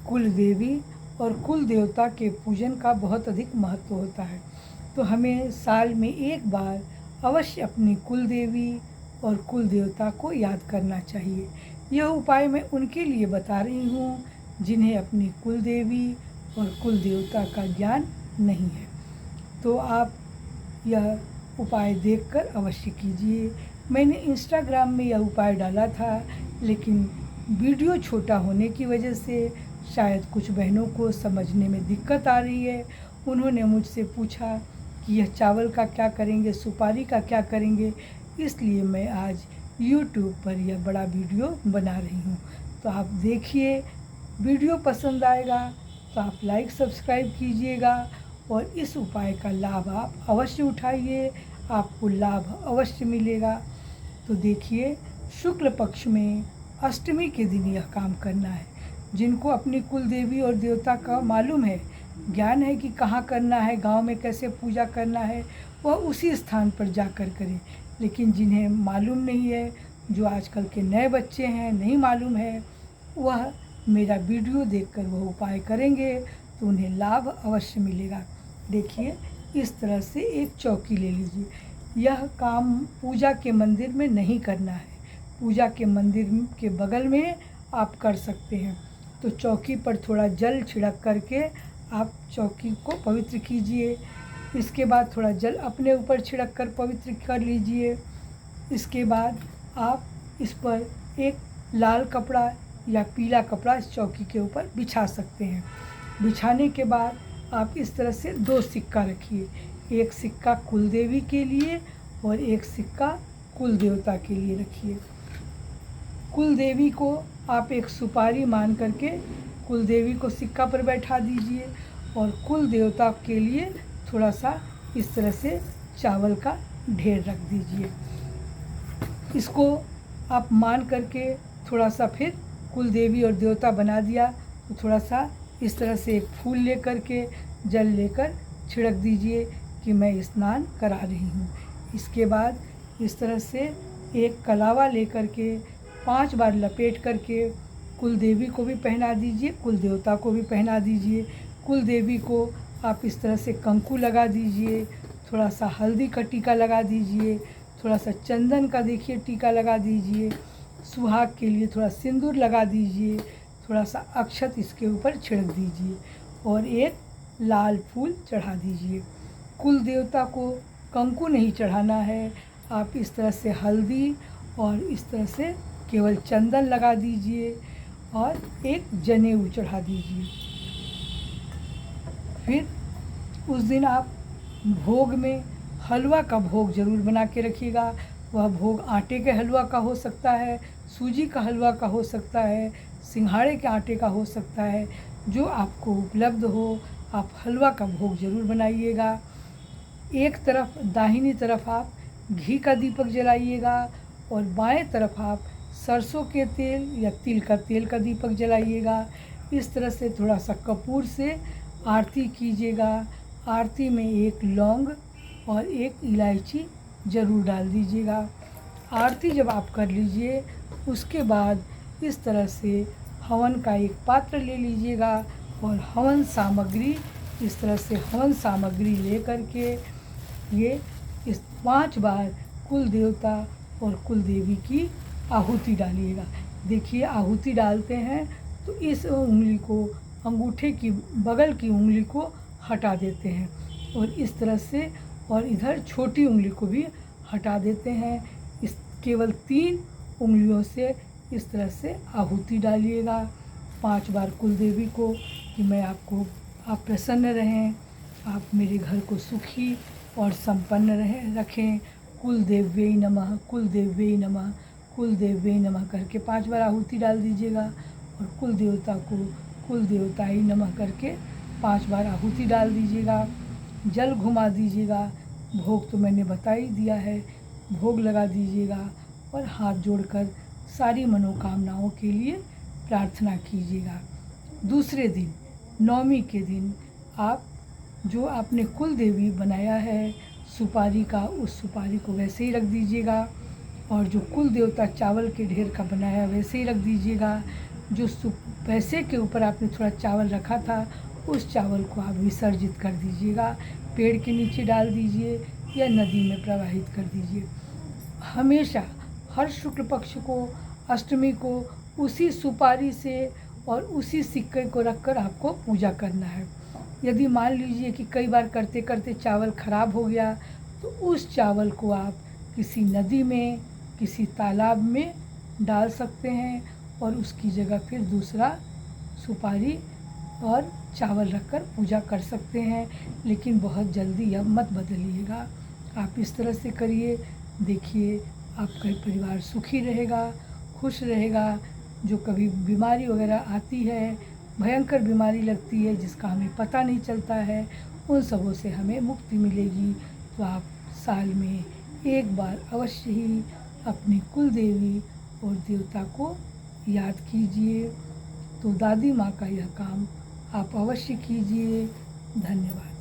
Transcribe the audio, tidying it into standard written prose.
कुल देवी और कुल देवता के पूजन का बहुत अधिक महत्व होता है। तो हमें साल में एक बार अवश्य अपनी कुल देवी और कुल देवता को याद करना चाहिए। यह उपाय मैं उनके लिए बता रही हूँ जिन्हें अपनी कुल देवी और कुल देवता का ज्ञान नहीं है। तो आप यह उपाय देखकर अवश्य कीजिए। मैंने इंस्टाग्राम में यह उपाय डाला था, लेकिन वीडियो छोटा होने की वजह से शायद कुछ बहनों को समझने में दिक्कत आ रही है। उन्होंने मुझसे पूछा कि यह चावल का क्या करेंगे, सुपारी का क्या करेंगे, इसलिए मैं आज YouTube पर यह बड़ा वीडियो बना रही हूँ। तो आप देखिए, वीडियो पसंद आएगा तो आप लाइक सब्सक्राइब कीजिएगा और इस उपाय का लाभ आप अवश्य उठाइए, आपको लाभ अवश्य मिलेगा। तो देखिए, शुक्ल पक्ष में अष्टमी के दिन यह काम करना है। जिनको अपनी कुल देवी और देवता का मालूम है, ज्ञान है कि कहाँ करना है, गांव में कैसे पूजा करना है, वह उसी स्थान पर जाकर करें। लेकिन जिन्हें मालूम नहीं है, जो आजकल के नए बच्चे हैं, नहीं मालूम है, वह मेरा वीडियो देखकर वह उपाय करेंगे तो उन्हें लाभ अवश्य मिलेगा। देखिए, इस तरह से एक चौकी ले लीजिए। यह काम पूजा के मंदिर में नहीं करना है, पूजा के मंदिर के बगल में आप कर सकते हैं। तो चौकी पर थोड़ा जल छिड़क करके आप चौकी को पवित्र कीजिए। इसके बाद थोड़ा जल अपने ऊपर छिड़क कर पवित्र कर लीजिए। इसके बाद आप इस पर एक लाल कपड़ा या पीला कपड़ा इस चौकी के ऊपर बिछा सकते हैं। बिछाने के बाद आप इस तरह से 2 सिक्का रखिए, एक सिक्का कुल देवी के लिए और एक सिक्का कुल देवता के लिए रखिए। कुल देवी को आप एक सुपारी मान करके कुल देवी को सिक्का पर बैठा दीजिए और कुल देवता के लिए थोड़ा सा इस तरह से चावल का ढेर रख दीजिए। इसको आप मान करके थोड़ा सा फिर कुल देवी और देवता बना दिया तो थोड़ा सा इस तरह से एक फूल लेकर के जल लेकर छिड़क दीजिए कि मैं स्नान करा रही हूँ। इसके बाद इस तरह से एक कलावा लेकर के 5 बार लपेट करके कुल देवी को भी पहना दीजिए, कुल देवता को भी पहना दीजिए। कुल देवी को आप इस तरह से कंकु लगा दीजिए, थोड़ा सा हल्दी का टीका लगा दीजिए, थोड़ा सा चंदन का देखिए टीका लगा दीजिए, सुहाग के लिए थोड़ा सिंदूर लगा दीजिए, थोड़ा सा अक्षत इसके ऊपर छिड़क दीजिए और एक लाल फूल चढ़ा दीजिए। कुल देवता को कंकु नहीं चढ़ाना है, आप इस तरह से हल्दी और इस तरह से केवल चंदन लगा दीजिए और एक जनेऊ चढ़ा दीजिए। फिर उस दिन आप भोग में हलवा का भोग ज़रूर बना के रखिएगा। वह भोग आटे के हलवा का हो सकता है, सूजी का हलवा का हो सकता है, सिंघाड़े के आटे का हो सकता है, जो आपको उपलब्ध हो आप हलवा का भोग ज़रूर बनाइएगा। एक तरफ दाहिनी तरफ आप घी का दीपक जलाइएगा और बाएं तरफ आप सरसों के तेल या तिल का तेल का दीपक जलाइएगा। इस तरह से थोड़ा सा कपूर से आरती कीजिएगा। आरती में एक लौंग और एक इलायची ज़रूर डाल दीजिएगा। आरती जब आप कर लीजिए उसके बाद इस तरह से हवन का एक पात्र ले लीजिएगा और हवन सामग्री इस तरह से हवन सामग्री ले करके ये इस 5 बार कुल देवता और कुल देवी की आहुति डालिएगा। देखिए, आहुति डालते हैं तो इस उंगली को, अंगूठे की बगल की उंगली को हटा देते हैं और इस तरह से, और इधर छोटी उंगली को भी हटा देते हैं। इस केवल 3 उंगलियों से इस तरह से आहुति डालिएगा 5 बार कुल देवी को कि मैं आप प्रसन्न रहें, आप मेरे घर को सुखी और संपन्न रखें। कुल देव्यै नमः, कुल देव्यै नमः, कुल देव्यै नमः करके 5 बार आहुति डाल दीजिएगा और कुल देवता को कुल देवताय नमः करके 5 बार आहुति डाल दीजिएगा। जल घुमा दीजिएगा। भोग तो मैंने बता ही दिया है, भोग लगा दीजिएगा और हाथ जोड़कर सारी मनोकामनाओं के लिए प्रार्थना कीजिएगा। दूसरे दिन, नवमी के दिन, आप जो आपने कुल देवी बनाया है सुपारी का, उस सुपारी को वैसे ही रख दीजिएगा और जो कुल देवता चावल के ढेर का बनाया वैसे ही रख दीजिएगा। जो पैसे के ऊपर आपने थोड़ा चावल रखा था, उस चावल को आप विसर्जित कर दीजिएगा, पेड़ के नीचे डाल दीजिए या नदी में प्रवाहित कर दीजिए। हमेशा हर शुक्ल पक्ष को, अष्टमी को उसी सुपारी से और उसी सिक्के को रखकर आपको पूजा करना है। यदि मान लीजिए कि कई बार करते करते चावल खराब हो गया, तो उस चावल को आप किसी नदी में, किसी तालाब में डाल सकते हैं और उसकी जगह फिर दूसरा सुपारी और चावल रखकर पूजा कर सकते हैं। लेकिन बहुत जल्दी अब मत बदलिएगा, आप इस तरह से करिए। देखिए, आपका परिवार सुखी रहेगा, खुश रहेगा। जो कभी बीमारी वगैरह आती है, भयंकर बीमारी लगती है जिसका हमें पता नहीं चलता है, उन सबों से हमें मुक्ति मिलेगी। तो आप साल में एक बार अवश्य ही अपनी कुल देवी और देवता को याद कीजिए। तो दादी माँ का यह काम आप अवश्य कीजिए। धन्यवाद।